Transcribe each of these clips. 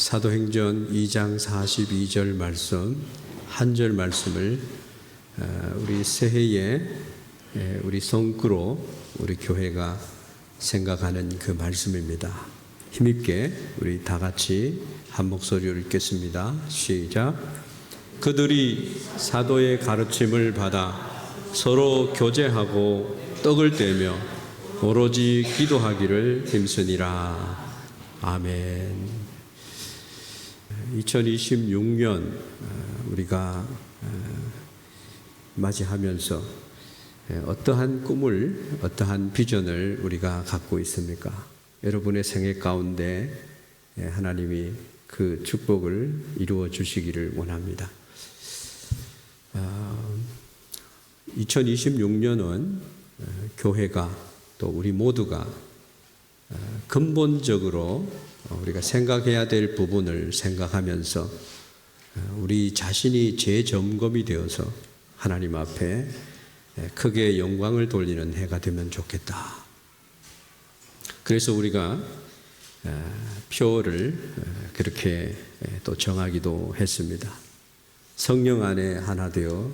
사도행전 2장 42절 말씀, 한 절 말씀을 우리 새해에 우리 성구로 우리 교회가 생각하는 그 말씀입니다. 힘있게 우리 다 같이 한 목소리로 읽겠습니다. 시작. 그들이 사도의 가르침을 받아 서로 교제하고 떡을 떼며 오로지 기도하기를 힘쓰니라. 아멘. 2026년 우리가 맞이하면서 어떠한 꿈을, 어떠한 비전을 우리가 갖고 있습니까? 여러분의 생애 가운데 하나님이 그 축복을 이루어 주시기를 원합니다. 2026년은 교회가 또 우리 모두가 근본적으로 우리가 생각해야 될 부분을 생각하면서 우리 자신이 재점검이 되어서 하나님 앞에 크게 영광을 돌리는 해가 되면 좋겠다. 그래서 우리가 표를 그렇게 또 정하기도 했습니다. 성령 안에 하나 되어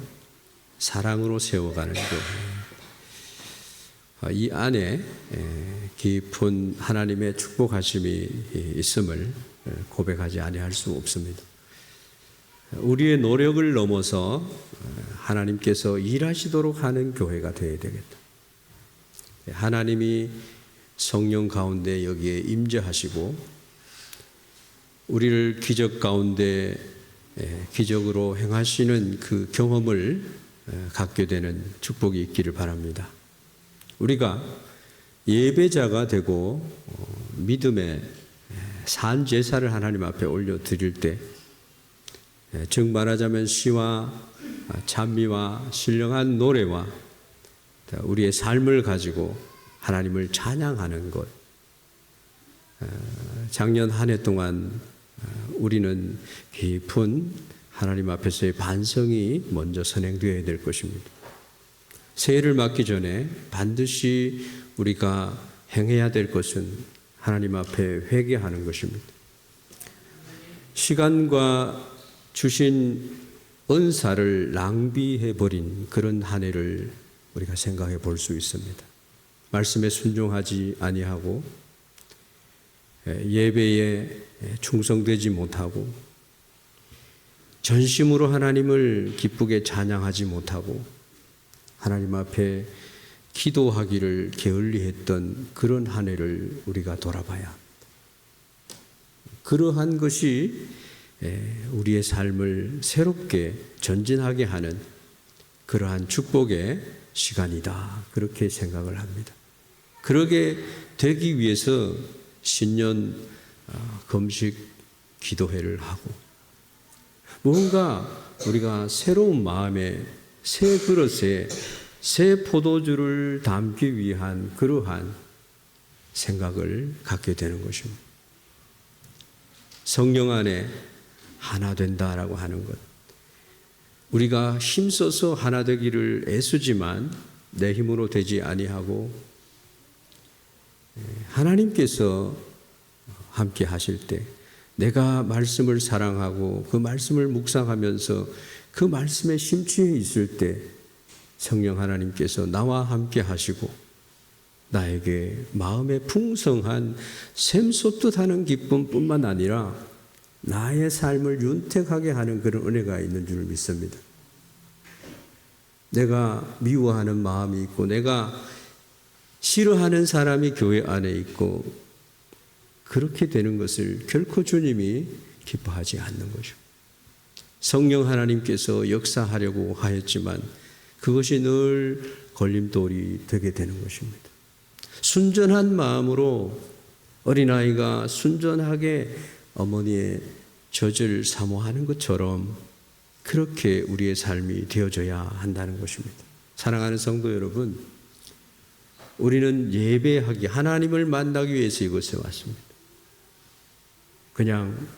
사랑으로 세워가는 교회. 이 안에 깊은 하나님의 축복하심이 있음을 고백하지 아니할 수 없습니다. 우리의 노력을 넘어서 하나님께서 일하시도록 하는 교회가 되어야 되겠다. 하나님이 성령 가운데 여기에 임재하시고 우리를 기적 가운데 기적으로 행하시는 그 경험을 갖게 되는 축복이 있기를 바랍니다. 우리가 예배자가 되고 믿음의 산 제사를 하나님 앞에 올려드릴 때, 즉 말하자면 시와 찬미와 신령한 노래와 우리의 삶을 가지고 하나님을 찬양하는 것. 작년 한 해 동안 우리는 깊은 하나님 앞에서의 반성이 먼저 선행되어야 될 것입니다. 새해를 맞기 전에 반드시 우리가 행해야 될 것은 하나님 앞에 회개하는 것입니다. 시간과 주신 은사를 낭비해버린 그런 한 해를 우리가 생각해 볼 수 있습니다. 말씀에 순종하지 아니하고 예배에 충성되지 못하고 전심으로 하나님을 기쁘게 찬양하지 못하고 하나님 앞에 기도하기를 게을리했던 그런 한 해를 우리가 돌아봐야 합니다. 그러한 것이 우리의 삶을 새롭게 전진하게 하는 그러한 축복의 시간이다. 그렇게 생각을 합니다. 그러게 되기 위해서 신년 금식 기도회를 하고 뭔가 우리가 새로운 마음에 새 그릇에 새 포도주를 담기 위한 그러한 생각을 갖게 되는 것입니다. 성령 안에 하나 된다라고 하는 것. 우리가 힘써서 하나 되기를 애쓰지만 내 힘으로 되지 아니하고 하나님께서 함께 하실 때 내가 말씀을 사랑하고 그 말씀을 묵상하면서 그 말씀에 심취해 있을 때 성령 하나님께서 나와 함께 하시고 나에게 마음에 풍성한 샘솟듯 하는 기쁨뿐만 아니라 나의 삶을 윤택하게 하는 그런 은혜가 있는 줄 믿습니다. 내가 미워하는 마음이 있고 내가 싫어하는 사람이 교회 안에 있고 그렇게 되는 것을 결코 주님이 기뻐하지 않는 것이고 성령 하나님께서 역사하려고 하였지만 그것이 늘 걸림돌이 되게 되는 것입니다. 순전한 마음으로 어린아이가 순전하게 어머니의 젖을 사모하는 것처럼 그렇게 우리의 삶이 되어져야 한다는 것입니다. 사랑하는 성도 여러분, 우리는 예배하기, 하나님을 만나기 위해서 이곳에 왔습니다. 그냥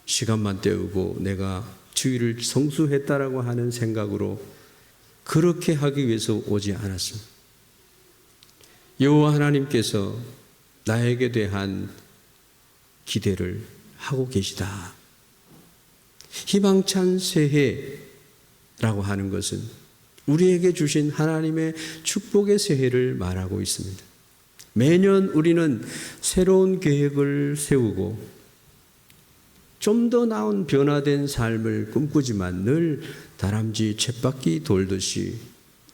시간만 때우고 내가 주일을 성수했다라고 하는 생각으로 그렇게 하기 위해서 오지 않았습니다. 여호와 하나님께서 나에게 대한 기대를 하고 계시다. 희망찬 새해라고 하는 것은 우리에게 주신 하나님의 축복의 새해를 말하고 있습니다. 매년 우리는 새로운 계획을 세우고 좀 더 나은 변화된 삶을 꿈꾸지만 늘 다람쥐 쳇바퀴 돌듯이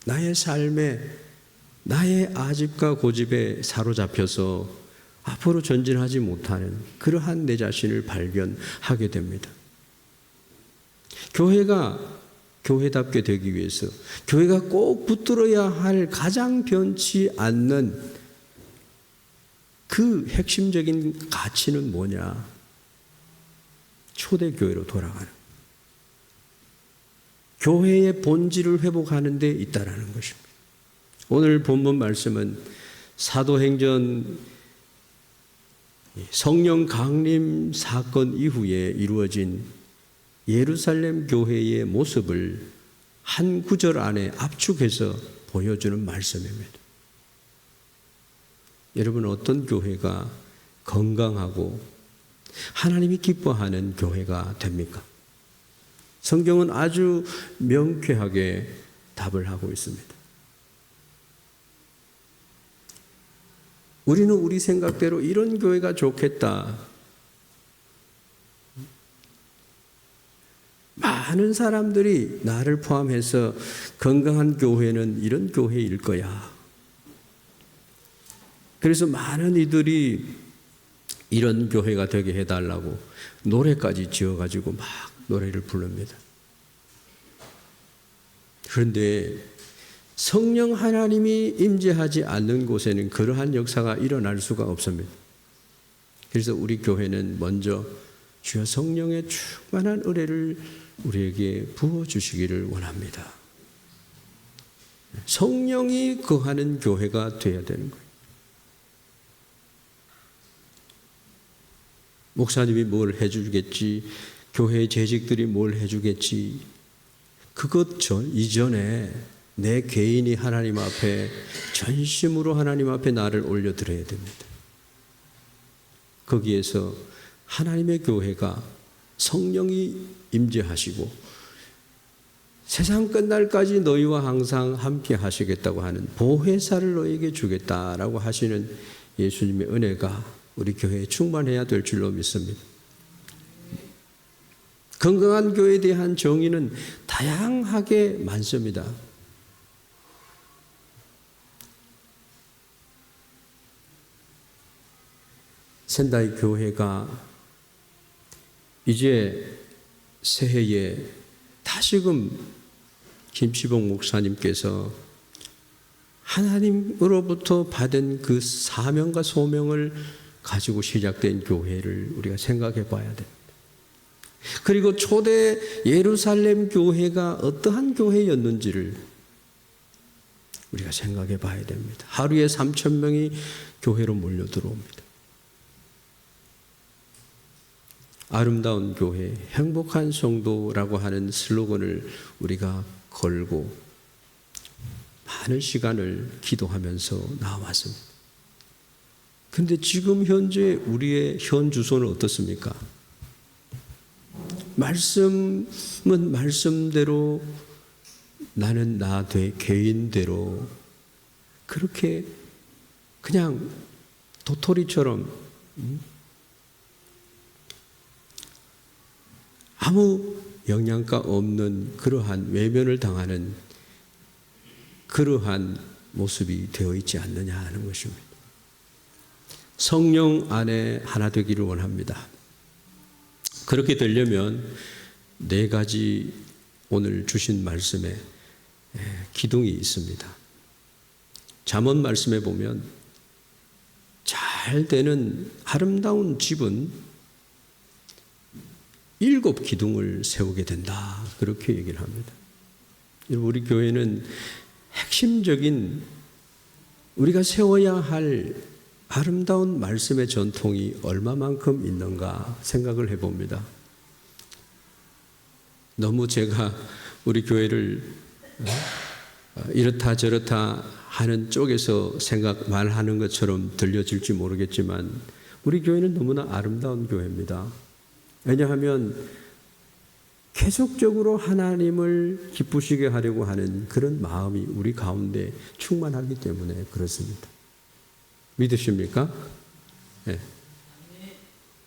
나의 삶에 나의 아집과 고집에 사로잡혀서 앞으로 전진하지 못하는 그러한 내 자신을 발견하게 됩니다. 교회가 교회답게 되기 위해서 교회가 꼭 붙들어야 할 가장 변치 않는 그 핵심적인 가치는 뭐냐? 초대교회로 돌아가는, 교회의 본질을 회복하는 데 있다라는 것입니다. 오늘 본문 말씀은 사도행전 성령 강림 사건 이후에 이루어진 예루살렘 교회의 모습을 한 구절 안에 압축해서 보여주는 말씀입니다. 여러분, 어떤 교회가 건강하고 하나님이 기뻐하는 교회가 됩니까? 성경은 아주 명쾌하게 답을 하고 있습니다. 우리는 우리 생각대로 이런 교회가 좋겠다. 많은 사람들이 나를 포함해서 건강한 교회는 이런 교회일 거야. 그래서 많은 이들이 이런 교회가 되게 해달라고 노래까지 지어가지고 막 노래를 부릅니다. 그런데 성령 하나님이 임재하지 않는 곳에는 그러한 역사가 일어날 수가 없습니다. 그래서 우리 교회는 먼저 주여 성령의 충만한 은혜를 우리에게 부어주시기를 원합니다. 성령이 거하는 교회가 되어야 되는 거예요. 목사님이 뭘 해주겠지, 교회 재직들이 뭘 해주겠지, 그것 이전에 내 개인이 하나님 앞에 전심으로 하나님 앞에 나를 올려드려야 됩니다. 거기에서 하나님의 교회가 성령이 임재하시고 세상 끝날까지 너희와 항상 함께 하시겠다고 하는 보혜사를 너희에게 주겠다라고 하시는 예수님의 은혜가 우리 교회에 충만해야 될 줄로 믿습니다. 건강한 교회에 대한 정의는 다양하게 많습니다.仙台 교회가 이제 새해에 다시금 김치봉 목사님께서 하나님으로부터 받은 그 사명과 소명을 가지고 시작된 교회를 우리가 생각해 봐야 됩니다. 그리고 초대 예루살렘 교회가 어떠한 교회였는지를 우리가 생각해 봐야 됩니다. 하루에 3,000명이 교회로 몰려 들어옵니다. 아름다운 교회, 행복한 성도라고 하는 슬로건을 우리가 걸고 많은 시간을 기도하면서 나왔습니다. 그런데 지금 현재 우리의 현 주소는 어떻습니까? 말씀은 말씀대로, 나는 나 개인대로 그렇게 그냥 도토리처럼 아무 영양가 없는 그러한 외면을 당하는 그러한 모습이 되어 있지 않느냐 하는 것입니다. 성령 안에 하나 되기를 원합니다. 그렇게 되려면 4가지 오늘 주신 말씀에 기둥이 있습니다. 잠언 말씀에 보면 잘 되는 아름다운 집은 7 기둥을 세우게 된다. 그렇게 얘기를 합니다. 우리 교회는 핵심적인 우리가 세워야 할 아름다운 말씀의 전통이 얼마만큼 있는가 생각을 해봅니다. 너무 제가 우리 교회를 이렇다 저렇다 하는 쪽에서 말하는 것처럼 들려질지 모르겠지만 우리 교회는 너무나 아름다운 교회입니다. 왜냐하면 계속적으로 하나님을 기쁘시게 하려고 하는 그런 마음이 우리 가운데 충만하기 때문에 그렇습니다. 믿으십니까? 네.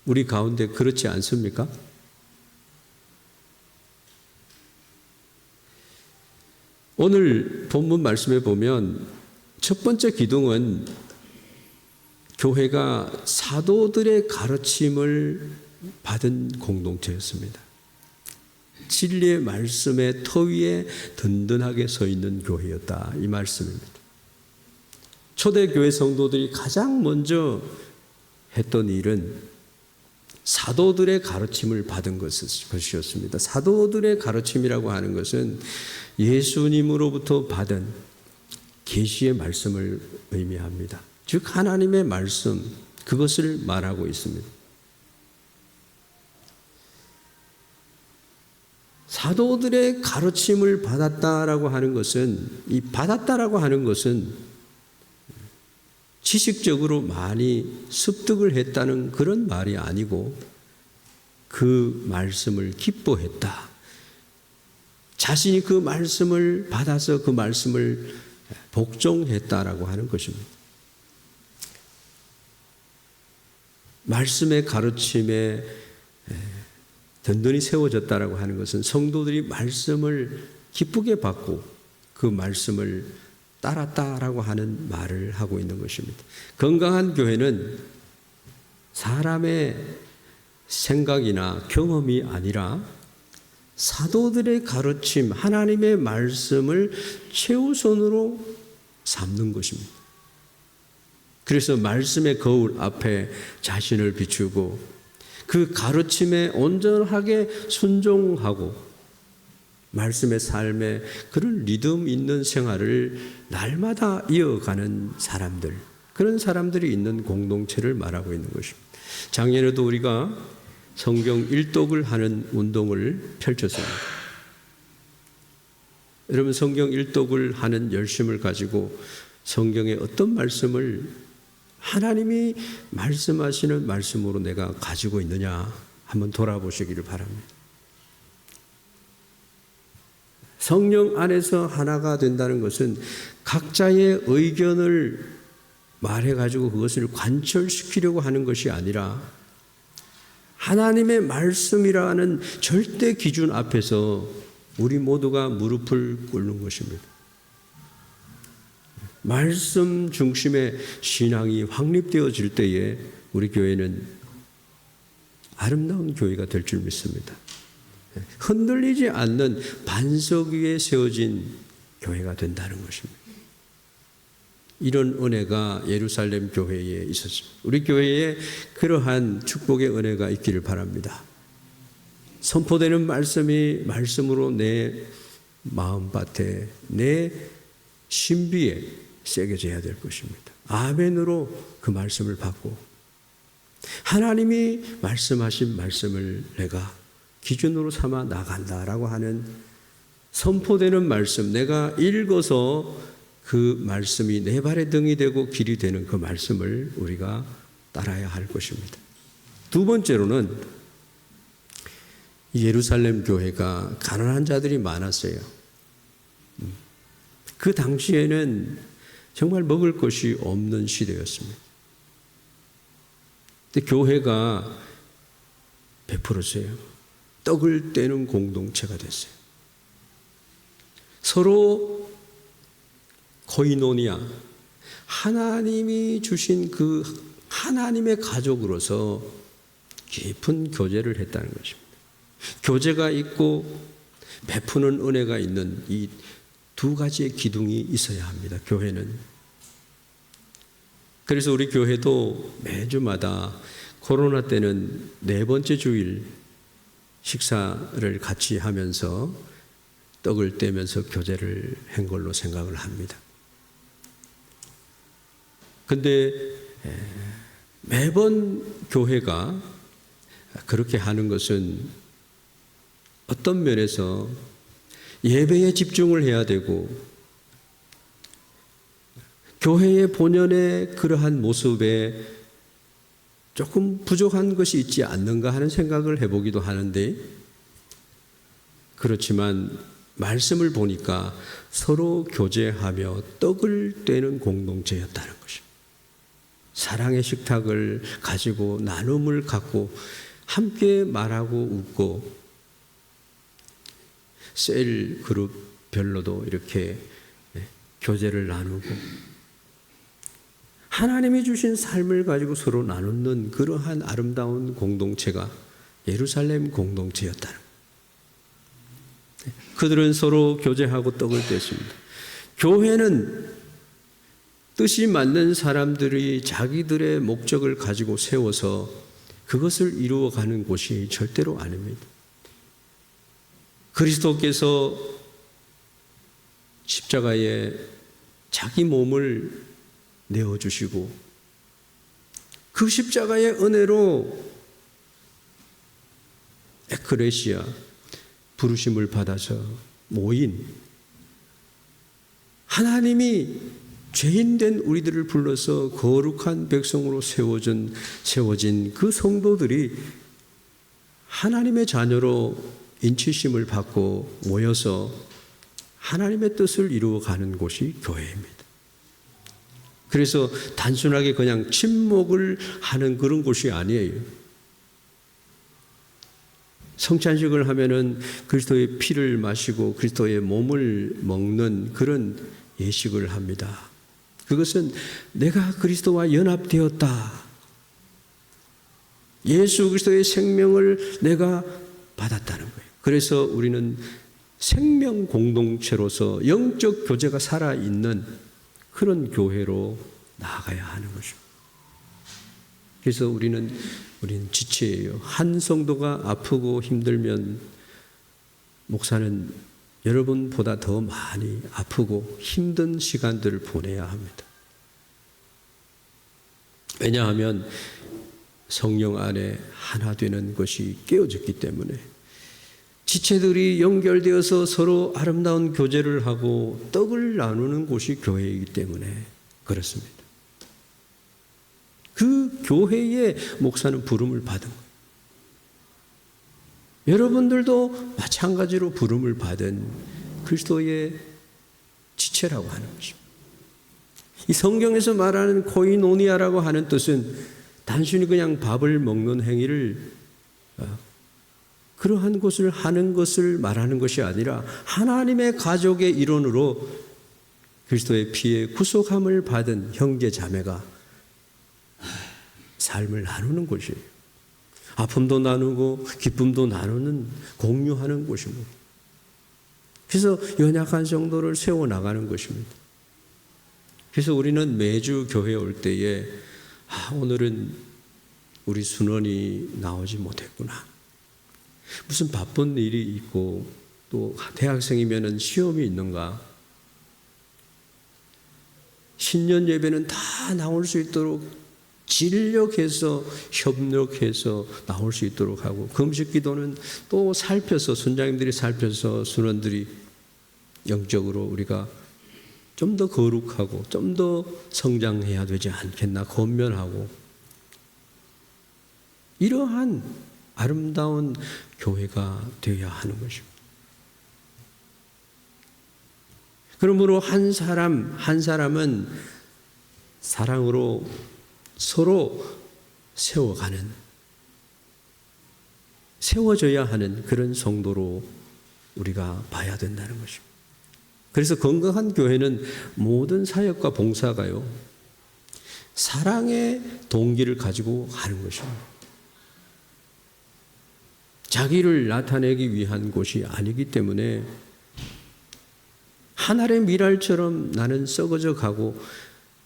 우리 가운데 그렇지 않습니까? 오늘 본문 말씀에 보면 첫 번째 기둥은 교회가 사도들의 가르침을 받은 공동체였습니다. 진리의 말씀의 터 위에 든든하게 서 있는 교회였다, 이 말씀입니다. 초대교회 성도들이 가장 먼저 했던 일은 사도들의 가르침을 받은 것이었습니다. 사도들의 가르침이라고 하는 것은 예수님으로부터 받은 계시의 말씀을 의미합니다. 즉 하나님의 말씀, 그것을 말하고 있습니다. 사도들의 가르침을 받았다라고 하는 것은, 이 받았다라고 하는 것은 지식적으로 많이 습득을 했다는 그런 말이 아니고 그 말씀을 기뻐했다. 자신이 그 말씀을 받아서 그 말씀을 복종했다라고 하는 것입니다. 말씀의 가르침에 든든히 세워졌다라고 하는 것은 성도들이 말씀을 기쁘게 받고 그 말씀을 따랐다라고 하는 말을 하고 있는 것입니다. 건강한 교회는 사람의 생각이나 경험이 아니라 사도들의 가르침, 하나님의 말씀을 최우선으로 삼는 것입니다. 그래서 말씀의 거울 앞에 자신을 비추고 그 가르침에 온전하게 순종하고 말씀의 삶에 그런 리듬 있는 생활을 날마다 이어가는 사람들, 그런 사람들이 있는 공동체를 말하고 있는 것입니다. 작년에도 우리가 성경 일독을 하는 운동을 펼쳤습니다. 여러분, 성경 일독을 하는 열심을 가지고 성경의 어떤 말씀을 하나님이 말씀하시는 말씀으로 내가 가지고 있느냐 한번 돌아보시기를 바랍니다. 성령 안에서 하나가 된다는 것은 각자의 의견을 말해가지고 그것을 관철시키려고 하는 것이 아니라 하나님의 말씀이라는 절대 기준 앞에서 우리 모두가 무릎을 꿇는 것입니다. 말씀 중심의 신앙이 확립되어질 때에 우리 교회는 아름다운 교회가 될 줄 믿습니다. 흔들리지 않는 반석 위에 세워진 교회가 된다는 것입니다. 이런 은혜가 예루살렘 교회에 있었습니다. 우리 교회에 그러한 축복의 은혜가 있기를 바랍니다. 선포되는 말씀이 말씀으로 내 마음밭에, 내 신비에 새겨져야 될 것입니다. 아멘으로 그 말씀을 받고 하나님이 말씀하신 말씀을 내가 기준으로 삼아 나간다라고 하는 선포되는 말씀, 내가 읽어서 그 말씀이 내 발의 등이 되고 길이 되는 그 말씀을 우리가 따라야 할 것입니다. 두 번째로는 예루살렘 교회가 가난한 자들이 많았어요. 그 당시에는 정말 먹을 것이 없는 시대였습니다. 근데 교회가 베풀었어요. 떡을 떼는 공동체가 됐어요. 서로 코이노니아, 하나님이 주신 그 하나님의 가족으로서 깊은 교제를 했다는 것입니다. 교제가 있고 베푸는 은혜가 있는 이 두 가지의 기둥이 있어야 합니다. 교회는. 그래서 우리 교회도 매주마다 코로나 때는 4번째 주일 식사를 같이 하면서 떡을 떼면서 교제를 한 걸로 생각을 합니다. 근데 매번 교회가 그렇게 하는 것은 어떤 면에서 예배에 집중을 해야 되고 교회의 본연의 그러한 모습에 조금 부족한 것이 있지 않는가 하는 생각을 해보기도 하는데, 그렇지만 말씀을 보니까 서로 교제하며 떡을 떼는 공동체였다는 것입니다. 사랑의 식탁을 가지고 나눔을 갖고 함께 말하고 웃고, 셀 그룹별로도 이렇게 교제를 나누고 하나님이 주신 삶을 가지고 서로 나누는 그러한 아름다운 공동체가 예루살렘 공동체였다는 거예요. 그들은 서로 교제하고 떡을 뗐습니다. 교회는 뜻이 맞는 사람들이 자기들의 목적을 가지고 세워서 그것을 이루어가는 곳이 절대로 아닙니다. 그리스도께서 십자가에 자기 몸을 내어주시고 그 십자가의 은혜로 에크레시아, 부르심을 받아서 모인 하나님이 죄인된 우리들을 불러서 거룩한 백성으로 세워진 그 성도들이 하나님의 자녀로 인치심을 받고 모여서 하나님의 뜻을 이루어가는 곳이 교회입니다. 그래서 단순하게 그냥 침묵을 하는 그런 곳이 아니에요. 성찬식을 하면은 그리스도의 피를 마시고 그리스도의 몸을 먹는 그런 예식을 합니다. 그것은 내가 그리스도와 연합되었다. 예수 그리스도의 생명을 내가 받았다는 거예요. 그래서 우리는 생명 공동체로서 영적 교제가 살아있는 그런 교회로 나아가야 하는 것입니다. 그래서 우리는 지체예요. 한 성도가 아프고 힘들면 목사는 여러분보다 더 많이 아프고 힘든 시간들을 보내야 합니다. 왜냐하면 성령 안에 하나 되는 것이 깨어졌기 때문에 지체들이 연결되어서 서로 아름다운 교제를 하고 떡을 나누는 곳이 교회이기 때문에 그렇습니다. 그 교회의 목사는 부름을 받은 거예요. 여러분들도 마찬가지로 부름을 받은 그리스도의 지체라고 하는 것입니다. 이 성경에서 말하는 코이노니아라고 하는 뜻은 단순히 그냥 밥을 먹는 행위를 그러한 것을 하는 것을 말하는 것이 아니라 하나님의 가족의 일원으로 그리스도의 피에 구속함을 받은 형제 자매가 삶을 나누는 곳이에요. 아픔도 나누고 기쁨도 나누는 공유하는 곳입니다. 그래서 연약한 성도를 세워나가는 것입니다. 그래서 우리는 매주 교회에 올 때에 오늘은 우리 순원이 나오지 못했구나. 무슨 바쁜 일이 있고 또 대학생이면 시험이 있는가. 신년 예배는 다 나올 수 있도록 진력해서 협력해서 나올 수 있도록 하고 금식 기도는 또 살펴서 선장님들이 살펴서 순원들이 영적으로 우리가 좀 더 거룩하고 좀 더 성장해야 되지 않겠나 권면하고 이러한 아름다운 교회가 되어야 하는 것입니다. 그러므로 한 사람은 사랑으로 서로 세워져야 하는 그런 성도로 우리가 봐야 된다는 것입니다. 그래서 건강한 교회는 모든 사역과 봉사가요, 사랑의 동기를 가지고 하는 것입니다. 자기를 나타내기 위한 곳이 아니기 때문에 한 알의 밀알처럼 나는 썩어져 가고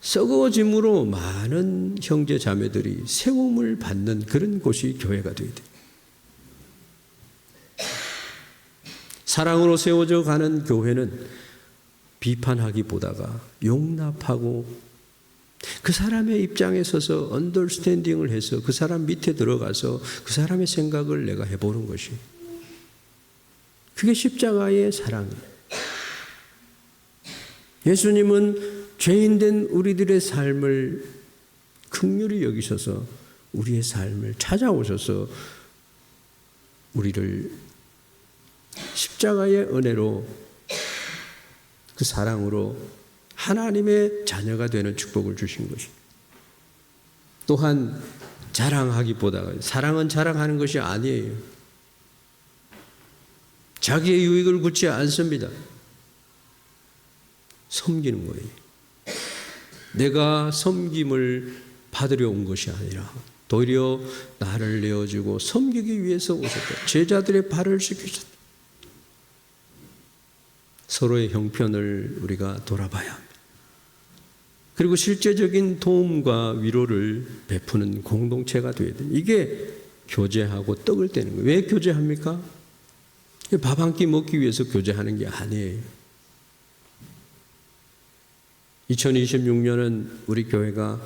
썩어짐으로 많은 형제 자매들이 세움을 받는 그런 곳이 교회가 되어야 돼요. 사랑으로 세워져 가는 교회는 비판하기보다가 용납하고 그 사람의 입장에 서서 언더스탠딩을 해서 그 사람 밑에 들어가서 그 사람의 생각을 내가 해보는 것이 그게 십자가의 사랑이에요. 예수님은 죄인된 우리들의 삶을 긍휼히 여기셔서 우리의 삶을 찾아오셔서 우리를 십자가의 은혜로 그 사랑으로 하나님의 자녀가 되는 축복을 주신 것입니다. 또한 자랑하기보다 사랑은 자랑하는 것이 아니에요. 자기의 유익을 굽지 않습니다. 섬기는 거예요. 내가 섬김을 받으려 온 것이 아니라 도리어 나를 내어주고 섬기기 위해서 오셨다. 제자들의 발을 씻기셨다. 서로의 형편을 우리가 돌아봐야 합니다. 그리고 실제적인 도움과 위로를 베푸는 공동체가 되어야 돼요. 이게 교제하고 떡을 떼는 거예요. 왜 교제합니까? 밥 한 끼 먹기 위해서 교제하는 게 아니에요. 2026년은 우리 교회가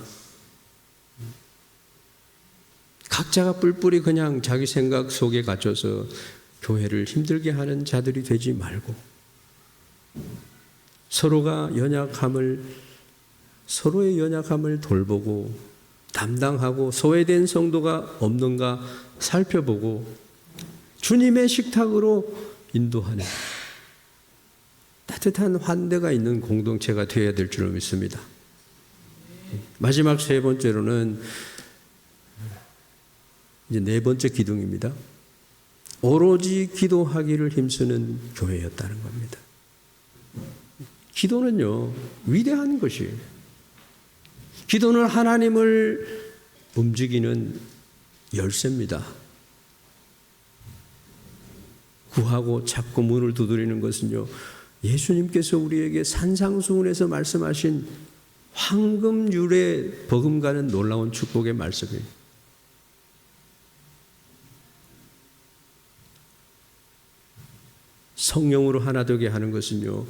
각자가 뿔뿔이 그냥 자기 생각 속에 갇혀서 교회를 힘들게 하는 자들이 되지 말고 서로의 연약함을 돌보고 담당하고 소외된 성도가 없는가 살펴보고 주님의 식탁으로 인도하는 따뜻한 환대가 있는 공동체가 되어야 될 줄로 믿습니다. 마지막 세 번째로는 이제 네 번째 기둥입니다. 오로지 기도하기를 힘쓰는 교회였다는 겁니다. 기도는요, 위대한 것이에요. 기도는 하나님을 움직이는 열쇠입니다. 구하고 찾고 문을 두드리는 것은요, 예수님께서 우리에게 산상수훈에서 말씀하신 황금률에 버금가는 놀라운 축복의 말씀이에요. 성령으로 하나 되게 하는 것은요,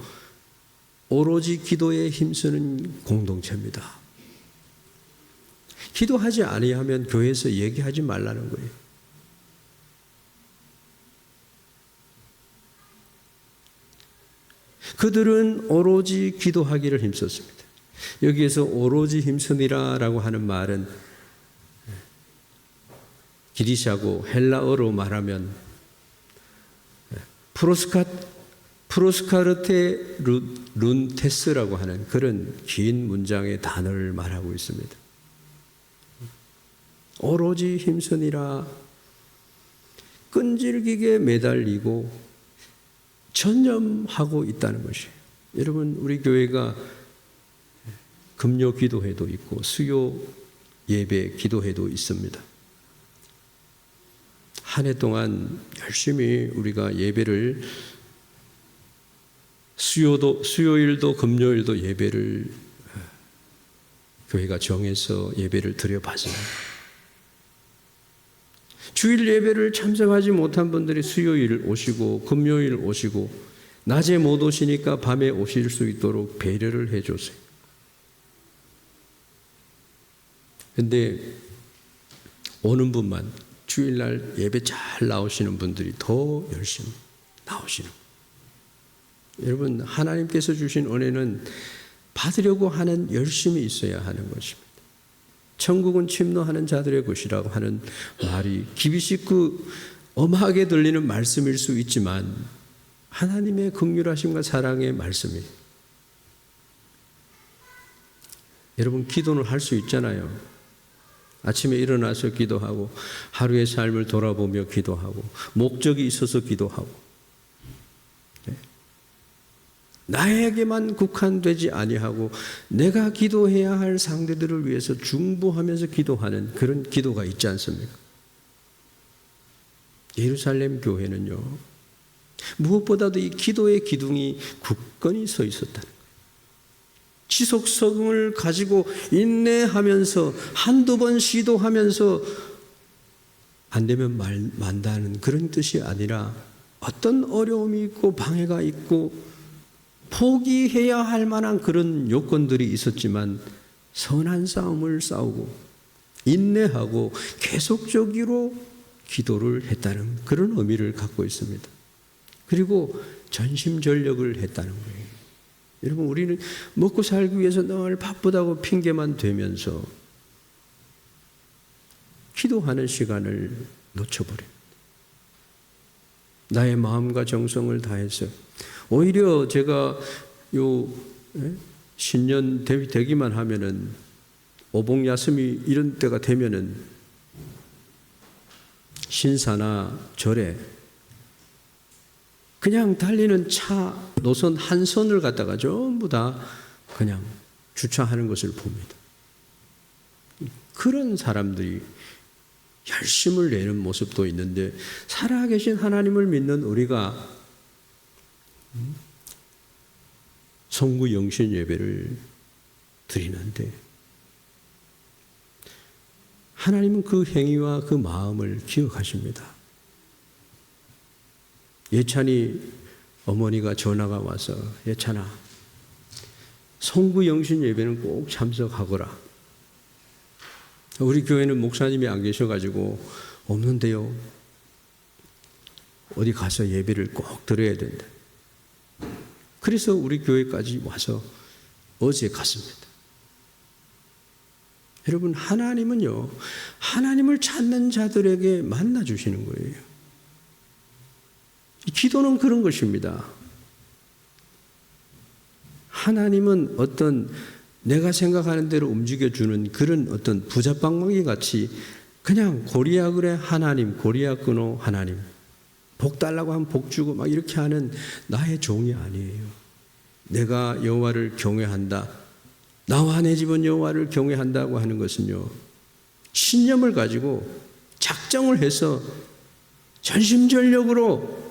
오로지 기도에 힘쓰는 공동체입니다. 기도하지 아니하면 교회에서 얘기하지 말라는 거예요. 그들은 오로지 기도하기를 힘썼습니다. 여기에서 오로지 힘쓰니라라고 하는 말은 기리샤고 헬라어로 말하면 프로스카르테 룬테스라고 하는 그런 긴 문장의 단어를 말하고 있습니다. 오로지 힘쓰니라, 끈질기게 매달리고 전념하고 있다는 것이에요. 여러분, 우리 교회가 금요 기도회도 있고 수요 예배 기도회도 있습니다. 한 해 동안 열심히 우리가 예배를 수요일도 금요일도 예배를 교회가 정해서 예배를 드려봤습니다. 주일 예배를 참석하지 못한 분들이 수요일 오시고 금요일 오시고 낮에 못 오시니까 밤에 오실 수 있도록 배려를 해줬어요. 근데 오는 분만 주일날 예배 잘 나오시는 분들이 더 열심히 나오시는 거예요. 여러분, 하나님께서 주신 은혜는 받으려고 하는 열심이 있어야 하는 것입니다. 천국은 침노하는 자들의 것이라고 하는 말이 기비식그 엄하게 들리는 말씀일 수 있지만 하나님의 긍휼하심과 사랑의 말씀이에요. 여러분, 기도는 할 수 있잖아요. 아침에 일어나서 기도하고 하루의 삶을 돌아보며 기도하고 목적이 있어서 기도하고 나에게만 국한되지 아니하고 내가 기도해야 할 상대들을 위해서 중보하면서 기도하는 그런 기도가 있지 않습니까? 예루살렘 교회는요, 무엇보다도 이 기도의 기둥이 굳건히 서 있었다는 거예요. 지속성을 가지고 인내하면서 한두 번 시도하면서 안 되면 만다는 그런 뜻이 아니라 어떤 어려움이 있고 방해가 있고 포기해야 할 만한 그런 요건들이 있었지만 선한 싸움을 싸우고 인내하고 계속적으로 기도를 했다는 그런 의미를 갖고 있습니다. 그리고 전심전력을 했다는 거예요. 여러분, 우리는 먹고 살기 위해서 늘 바쁘다고 핑계만 대면서 기도하는 시간을 놓쳐버립니다. 나의 마음과 정성을 다해서 오히려 제가 신년 되기만 하면은 오복야스미 이런 때가 되면은 신사나 절에 그냥 달리는 차 노선 한 선을 갖다가 전부 다 그냥 주차하는 것을 봅니다. 그런 사람들이 열심을 내는 모습도 있는데 살아계신 하나님을 믿는 우리가 성구 영신 예배를 드리는데 하나님은 그 행위와 그 마음을 기억하십니다. 예찬이 어머니가 전화가 와서 예찬아 성구 영신 예배는 꼭 참석하거라. 우리 교회는 목사님이 안 계셔가지고 없는데요. 어디 가서 예배를 꼭 드려야 된다. 그래서 우리 교회까지 와서 어제 갔습니다. 여러분 하나님은요. 하나님을 찾는 자들에게 만나 주시는 거예요. 기도는 그런 것입니다. 하나님은 어떤 내가 생각하는 대로 움직여주는 그런 어떤 부자방망이 같이 그냥 고리야 그래 하나님, 고리야 끊어 하나님, 복 달라고 하면 복 주고 막 이렇게 하는 나의 종이 아니에요. 내가 여호와를 경외한다. 나와 내 집은 여호와를 경외한다고 하는 것은요. 신념을 가지고 작정을 해서 전심전력으로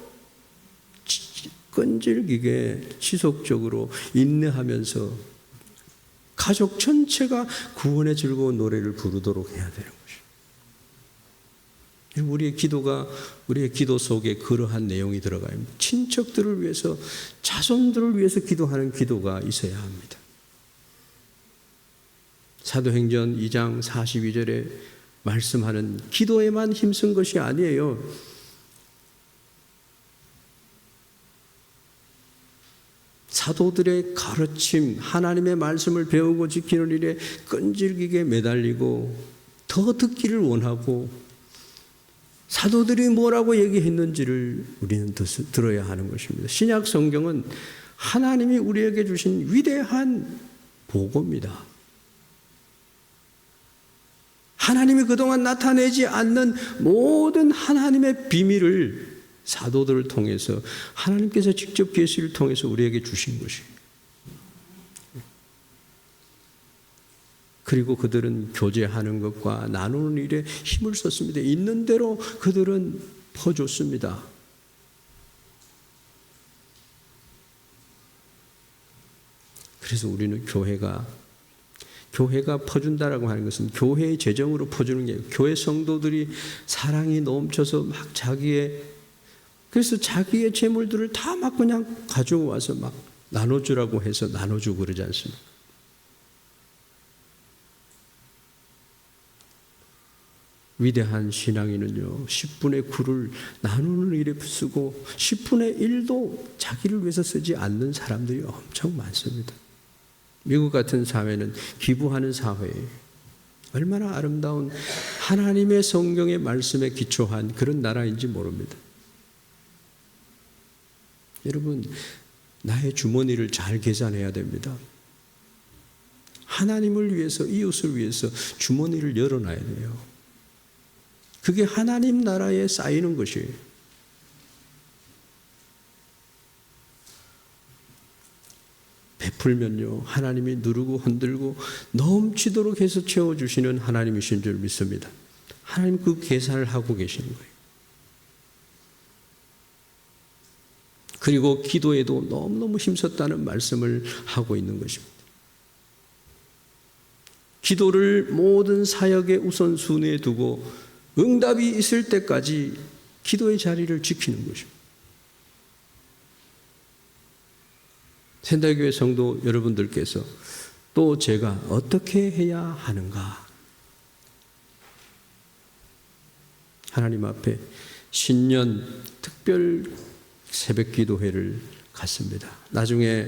끈질기게 지속적으로 인내하면서 가족 전체가 구원의 즐거운 노래를 부르도록 해야 되는 것이에요. 우리의 기도 속에 그러한 내용이 들어가요. 친척들을 위해서, 자손들을 위해서 기도하는 기도가 있어야 합니다. 사도행전 2장 42절에 말씀하는 기도에만 힘쓴 것이 아니에요. 사도들의 가르침, 하나님의 말씀을 배우고 지키는 일에 끈질기게 매달리고 더 듣기를 원하고 사도들이 뭐라고 얘기했는지를 우리는 들어야 하는 것입니다. 신약 성경은 하나님이 우리에게 주신 위대한 보고입니다. 하나님이 그동안 나타내지 않는 모든 하나님의 비밀을 사도들을 통해서 하나님께서 직접 계시를 통해서 우리에게 주신 것이에요. 그리고 그들은 교제하는 것과 나누는 일에 힘을 썼습니다. 있는 대로 그들은 퍼줬습니다. 그래서 우리는 교회가 퍼준다라고 하는 것은 교회의 재정으로 퍼주는 게 아니고 교회 성도들이 사랑이 넘쳐서 막 그래서 자기의 재물들을 다 막 그냥 가지고 와서 막 나눠주라고 해서 나눠주고 그러지 않습니까? 위대한 신앙인은요, 10분의 9를 나누는 일에 쓰고 10분의 1도 자기를 위해서 쓰지 않는 사람들이 엄청 많습니다. 미국 같은 사회는 기부하는 사회예요. 얼마나 아름다운 하나님의 성경의 말씀에 기초한 그런 나라인지 모릅니다. 여러분, 나의 주머니를 잘 계산해야 됩니다. 하나님을 위해서, 이웃을 위해서 주머니를 열어놔야 돼요. 그게 하나님 나라에 쌓이는 것이에요. 베풀면요, 하나님이 누르고 흔들고 넘치도록 해서 채워주시는 하나님이신 줄 믿습니다. 하나님 그 계산을 하고 계시는 거예요. 그리고 기도에도 너무너무 힘썼다는 말씀을 하고 있는 것입니다. 기도를 모든 사역의 우선순위에 두고 응답이 있을 때까지 기도의 자리를 지키는 것입니다.仙台교회 성도 여러분들께서 또 제가 어떻게 해야 하는가? 하나님 앞에 신년 특별 새벽 기도회를 갖습니다. 나중에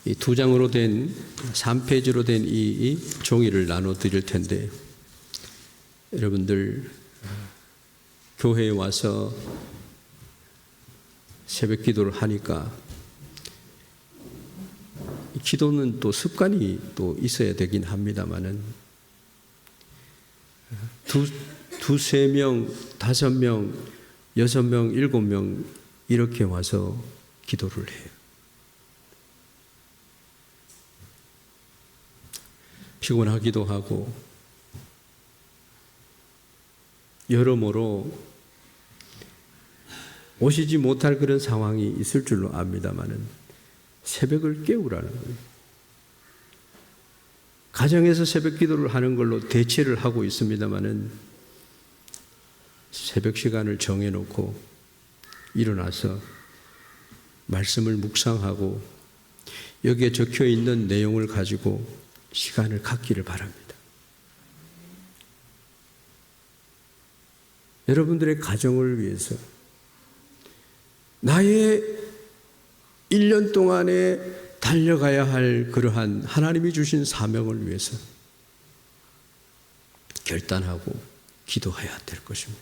이 2장으로 된 3페이지로 된 이 종이를 나눠 드릴 텐데 여러분들 교회에 와서 새벽 기도를 하니까 기도는 또 습관이 또 있어야 되긴 합니다만은 두세 명, 5명, 6명, 7명 이렇게 와서 기도를 해요. 피곤하기도 하고 여러모로 오시지 못할 그런 상황이 있을 줄로 압니다마는 새벽을 깨우라는 거예요. 가정에서 새벽 기도를 하는 걸로 대체를 하고 있습니다마는 새벽 시간을 정해놓고 일어나서 말씀을 묵상하고 여기에 적혀 있는 내용을 가지고 시간을 갖기를 바랍니다. 여러분들의 가정을 위해서 나의 1년 동안에 달려가야 할 그러한 하나님이 주신 사명을 위해서 결단하고 기도해야 될 것입니다.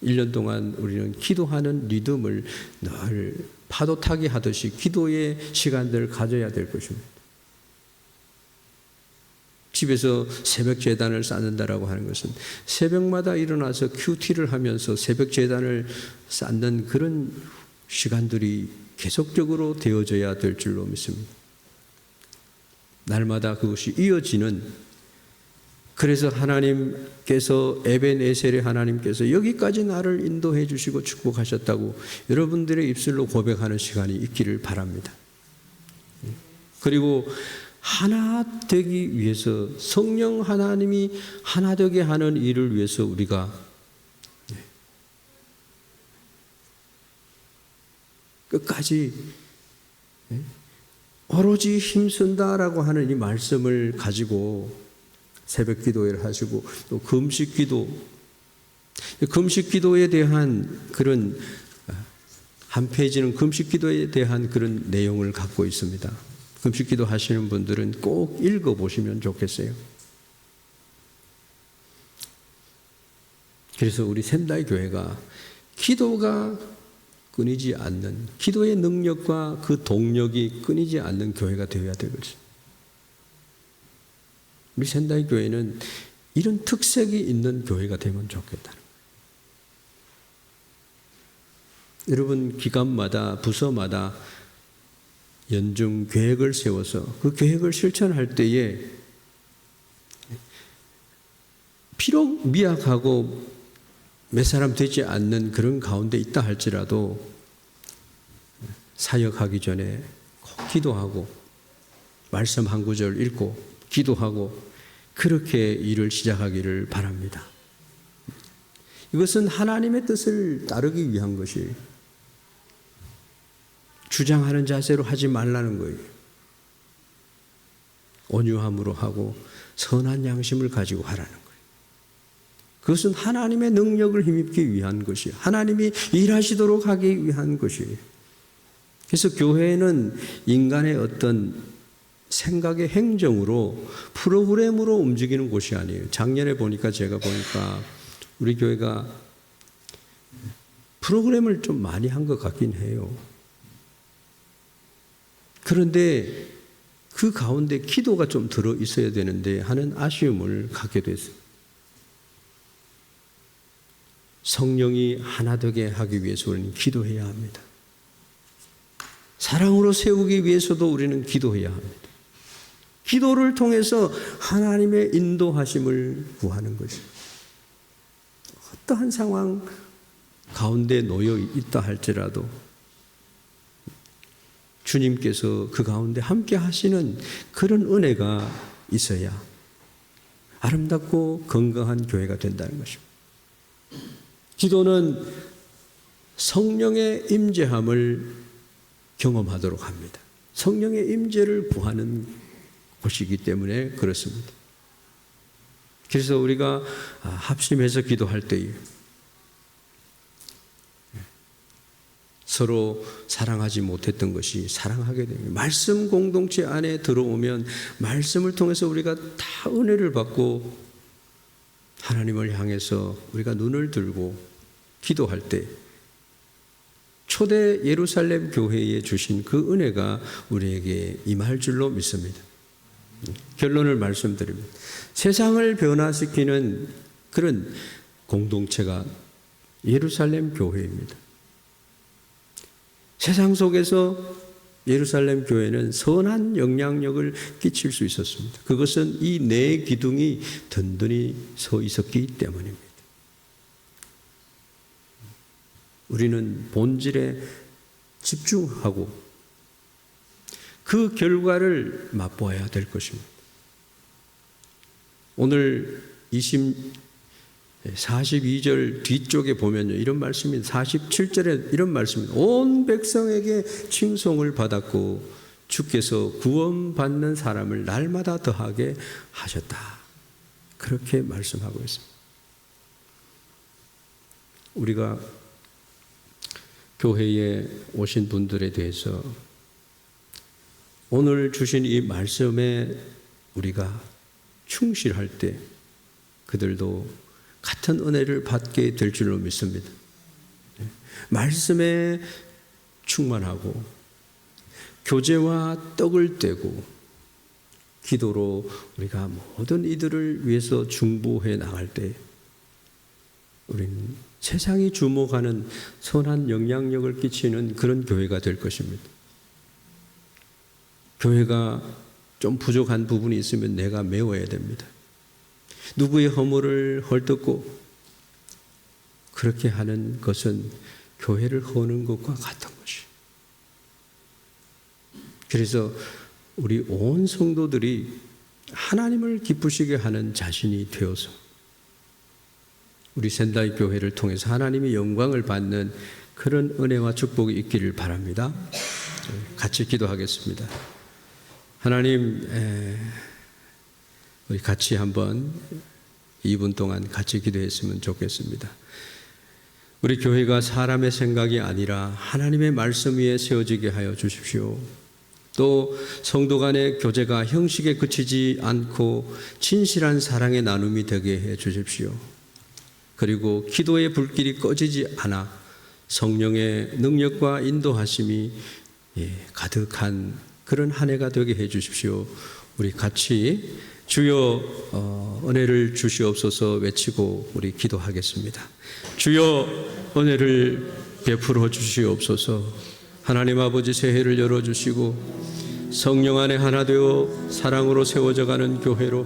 1년 동안 우리는 기도하는 리듬을 늘 파도 타기 하듯이 기도의 시간들을 가져야 될 것입니다. 집에서 새벽 제단을 쌓는다라고 하는 것은 새벽마다 일어나서 큐티를 하면서 새벽 제단을 쌓는 그런 시간들이 계속적으로 되어져야 될 줄로 믿습니다. 날마다 그것이 이어지는, 그래서 하나님께서 에벤에셀의 하나님께서 여기까지 나를 인도해 주시고 축복하셨다고 여러분들의 입술로 고백하는 시간이 있기를 바랍니다. 그리고 하나 되기 위해서 성령 하나님이 하나 되게 하는 일을 위해서 우리가 끝까지 오로지 힘쓴다라고 하는 이 말씀을 가지고 새벽 기도를 하시고 또 금식 기도에 대한 그런 한 페이지는 금식 기도에 대한 그런 내용을 갖고 있습니다. 금식 기도 하시는 분들은 꼭 읽어보시면 좋겠어요. 그래서 우리 샘다이 교회가 기도가 끊이지 않는, 기도의 능력과 그 동력이 끊이지 않는 교회가 되어야 되겠죠. 우리 샘다이 교회는 이런 특색이 있는 교회가 되면 좋겠다는 거예요. 여러분 기관마다 부서마다 연중 계획을 세워서 그 계획을 실천할 때에 비록 미약하고 몇 사람 되지 않는 그런 가운데 있다 할지라도 사역하기 전에 꼭 기도하고 말씀 한 구절 읽고 기도하고 그렇게 일을 시작하기를 바랍니다. 이것은 하나님의 뜻을 따르기 위한 것이에요. 주장하는 자세로 하지 말라는 거예요. 온유함으로 하고 선한 양심을 가지고 하라는 거예요. 그것은 하나님의 능력을 힘입기 위한 것이에요. 하나님이 일하시도록 하기 위한 것이에요. 그래서 교회는 인간의 어떤 생각의 행정으로 프로그램으로 움직이는 곳이 아니에요. 작년에 제가 보니까 우리 교회가 프로그램을 좀 많이 한 것 같긴 해요. 그런데 그 가운데 기도가 좀 들어 있어야 되는데 하는 아쉬움을 갖게 됐어요. 성령이 하나 되게 하기 위해서 우리는 기도해야 합니다. 사랑으로 세우기 위해서도 우리는 기도해야 합니다. 기도를 통해서 하나님의 인도하심을 구하는 것이죠. 어떠한 상황 가운데 놓여 있다 할지라도 주님께서 그 가운데 함께 하시는 그런 은혜가 있어야 아름답고 건강한 교회가 된다는 것입니다. 기도는 성령의 임재함을 경험하도록 합니다. 성령의 임재를 구하는 곳이기 때문에 그렇습니다. 그래서 우리가 합심해서 기도할 때에 서로 사랑하지 못했던 것이 사랑하게 됩니다. 말씀 공동체 안에 들어오면 말씀을 통해서 우리가 다 은혜를 받고 하나님을 향해서 우리가 눈을 들고 기도할 때 초대 예루살렘 교회에 주신 그 은혜가 우리에게 임할 줄로 믿습니다. 결론을 말씀드립니다. 세상을 변화시키는 그런 공동체가 예루살렘 교회입니다. 세상 속에서 예루살렘 교회는 선한 영향력을 끼칠 수 있었습니다. 그것은 이 네 기둥이 든든히 서 있었기 때문입니다. 우리는 본질에 집중하고 그 결과를 맛보아야 될 것입니다. 오늘 42절 뒤쪽에 보면요, 이런 말씀입니다. 47절에 이런 말씀입니다. 온 백성에게 칭송을 받았고 주께서 구원받는 사람을 날마다 더하게 하셨다. 그렇게 말씀하고 있습니다. 우리가 교회에 오신 분들에 대해서 오늘 주신 이 말씀에 우리가 충실할 때 그들도 같은 은혜를 받게 될 줄로 믿습니다. 말씀에 충만하고 교제와 떡을 떼고 기도로 우리가 모든 이들을 위해서 중보해 나갈 때 우리는 세상이 주목하는 선한 영향력을 끼치는 그런 교회가 될 것입니다. 교회가 좀 부족한 부분이 있으면 내가 메워야 됩니다. 누구의 허물을 헐뜯고 그렇게 하는 것은 교회를 허는 것과 같은 것이에요. 그래서 우리 온 성도들이 하나님을 기쁘시게 하는 자신이 되어서 우리 샌다이 교회를 통해서 하나님의 영광을 받는 그런 은혜와 축복이 있기를 바랍니다. 같이 기도하겠습니다. 하나님, 우리 같이 한번 2분 동안 같이 기도했으면 좋겠습니다. 우리 교회가 사람의 생각이 아니라 하나님의 말씀 위에 세워지게 하여 주십시오. 또 성도 간의 교제가 형식에 그치지 않고 진실한 사랑의 나눔이 되게 해 주십시오. 그리고 기도의 불길이 꺼지지 않아 성령의 능력과 인도하심이 가득한 그런 한 해가 되게 해 주십시오. 우리 같이 주여 은혜를 주시옵소서 외치고 우리 기도하겠습니다. 주여 은혜를 베풀어 주시옵소서. 하나님 아버지 새해를 열어주시고 성령 안에 하나 되어 사랑으로 세워져가는 교회로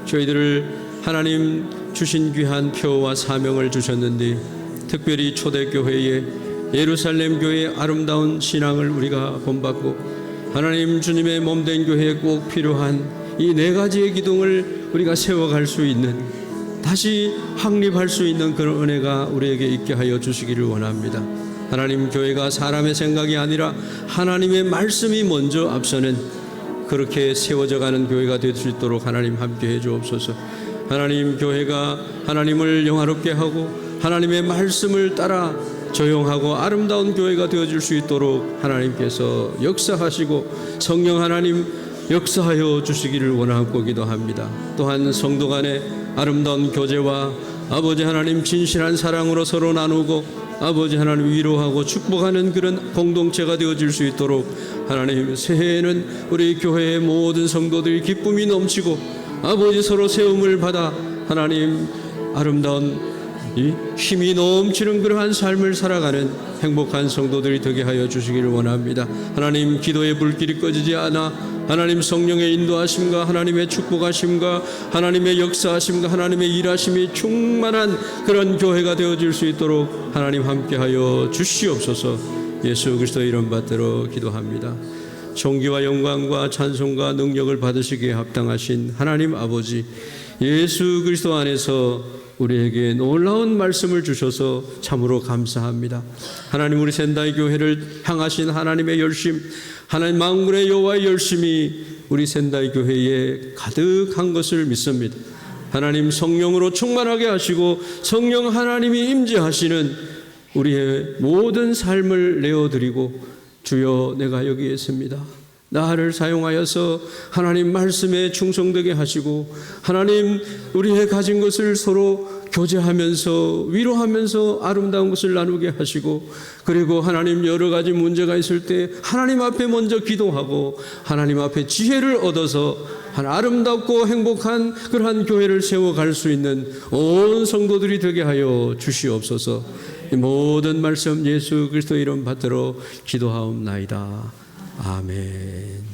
저희들을 하나님 주신 귀한 표와 사명을 주셨는데 특별히 초대교회의 예루살렘 교회의 아름다운 신앙을 우리가 본받고 하나님 주님의 몸된 교회에 꼭 필요한 이 네 가지의 기둥을 우리가 세워갈 수 있는 다시 확립할 수 있는 그런 은혜가 우리에게 있게 하여 주시기를 원합니다. 하나님 교회가 사람의 생각이 아니라 하나님의 말씀이 먼저 앞서는 그렇게 세워져가는 교회가 될 수 있도록 하나님 함께해 주옵소서. 하나님 교회가 하나님을 영화롭게 하고 하나님의 말씀을 따라 조용하고 아름다운 교회가 되어질 수 있도록 하나님께서 역사하시고 성령 하나님 역사하여 주시기를 원하고 기도합니다. 또한 성도 간의 아름다운 교제와 아버지 하나님 진실한 사랑으로 서로 나누고 아버지 하나님 위로하고 축복하는 그런 공동체가 되어질 수 있도록 하나님 새해에는 우리 교회의 모든 성도들이 기쁨이 넘치고 아버지 서로 세움을 받아 하나님 아름다운 이 힘이 넘치는 그러한 삶을 살아가는 행복한 성도들이 되게 하여 주시기를 원합니다. 하나님 기도의 불길이 꺼지지 않아 하나님 성령의 인도하심과 하나님의 축복하심과 하나님의 역사하심과 하나님의 일하심이 충만한 그런 교회가 되어질 수 있도록 하나님 함께하여 주시옵소서. 예수 그리스도의 이름 받들어 기도합니다. 존귀와 영광과 찬송과 능력을 받으시기에 합당하신 하나님 아버지 예수 그리스도 안에서 우리에게 놀라운 말씀을 주셔서 참으로 감사합니다. 하나님 우리 샌다이 교회를 향하신 하나님의 열심, 하나님 만군의 여호와의 열심이 우리 샌다이 교회에 가득한 것을 믿습니다. 하나님 성령으로 충만하게 하시고 성령 하나님이 임재하시는 우리의 모든 삶을 내어드리고 주여 내가 여기 있습니다. 나를 사용하여서 하나님 말씀에 충성되게 하시고 하나님 우리의 가진 것을 서로 교제하면서 위로하면서 아름다운 것을 나누게 하시고 그리고 하나님 여러 가지 문제가 있을 때 하나님 앞에 먼저 기도하고 하나님 앞에 지혜를 얻어서 한 아름답고 행복한 그러한 교회를 세워갈 수 있는 온 성도들이 되게 하여 주시옵소서. 이 모든 말씀 예수 그리스도 이름 받들어 기도하옵나이다. 아멘.